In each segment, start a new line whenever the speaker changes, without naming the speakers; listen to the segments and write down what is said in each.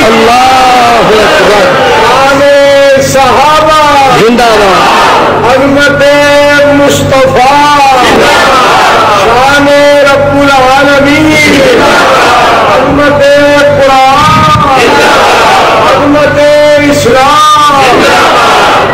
اللہ اکبر
شان صحابہ
زندہ باد
عظمت مصطفیٰ شان رب العالمین عظمت قرآن عظمت اسلام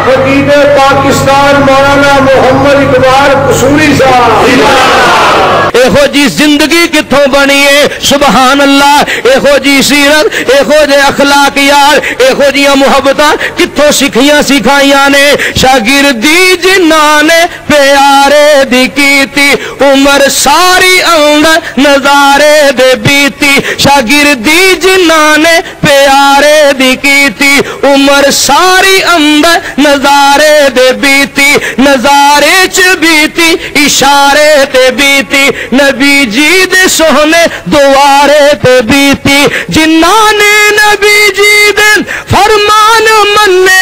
خطیب پاکستان مولانا محمد اقبال قصوری صاحب
ایہو جی زندگی کتھوں بنی ہے سبحان اللہ ایہو جی سیرت ایہو جے اخلاق یار ایہو جی محبتاں کتھوں سکھیاں سکھائیاں نے شاگردی جنہاں نے پیارے دی کیتی عمر ساری اندر نظارے دے بیتی شاگردی جنہاں نے پیارے دی کیتی عمر ساری اندر نظارے دے بیتی نظارے چ بیتی اشارے تے بیتی نبی جی دے سونے دوارے تے بیتی جنہاں نے نبی جی دے فرمان مننے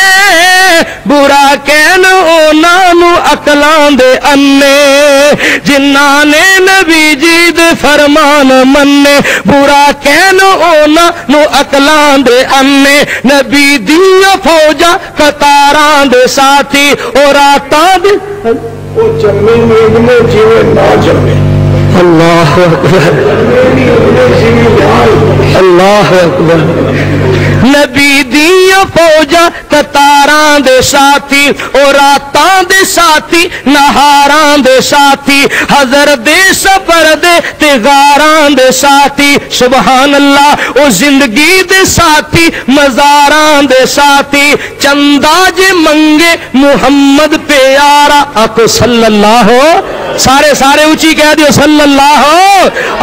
برا کہن اونا نو اکلان دے انے جنہاں نے نبی جی دے فرمان مننے برا کہن اونا نو اکلان دے انے نبی دیا فوجا قطاران دے ساتھی اور آتاں دے
وہ جمعے میں جیوے نہ جمعے
اللہ اکبر اللہ اکبر نبی دیا فوجا قطاران دے ساتھی اور راتاں دے ساتھی نہاران دے ساتھی حضر دے سفر دے تے غاران دے ساتھی سبحان اللہ او زندگی دے ساتھی مزاران دے ساتھی چندہ جے منگے محمد پیارا آکو صلی اللہ سارے اونچی کہہ دیو صلی اللہ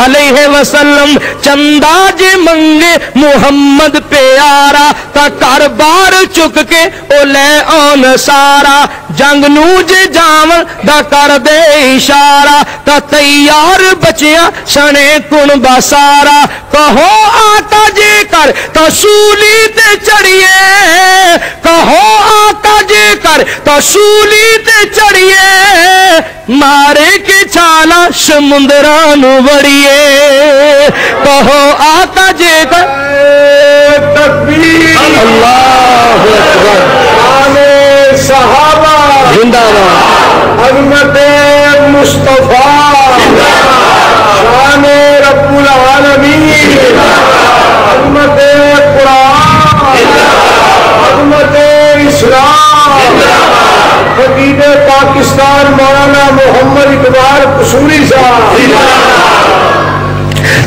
علیہ وسلم چندہ جے منگے محمد پیارا تا کاربار چک کے او لے آن سارا جنگ نو جے جاون دا کر دے اشارہ تا تیار بچیاں سنے کن بسارا کہو آقا جے کر تا سولی تے چڑھیے کہو آقا جے کر تا سولی تے چڑھیے مارے کے چھالا سمندران وڑیے کہو آقا جے کر
تکبیر
اللہ اکبر
شان صحابہ
زندہ باد
عظمت مصطفیٰ شان رب العالمین عظمت قرآن عظمت اسلام خطیب پاکستان مولانا محمد اقبال قصوری صاحب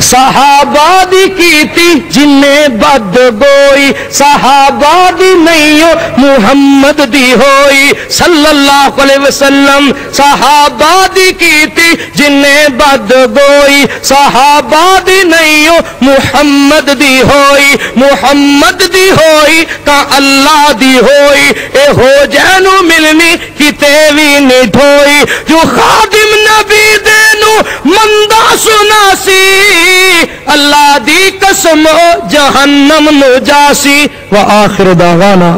صحابہ دی کیتی جنہیں بد گوئی صحابہ دی نہیں ہو محمد دی ہوئی صلی اللہ علیہ وسلم صحابہ دی کیتی جنہیں بد گوئی صحابہ دی نہیں ہو محمد دی ہوئی محمد دی ہوئی تا اللہ دی ہوئی اے ہو جانو ملنی کتے بھی نہیں ڈھوئی جو خادم نبی دینو مندہ سناسی اللہ دی قسم جہنم نو جاسی وآخر دعوانا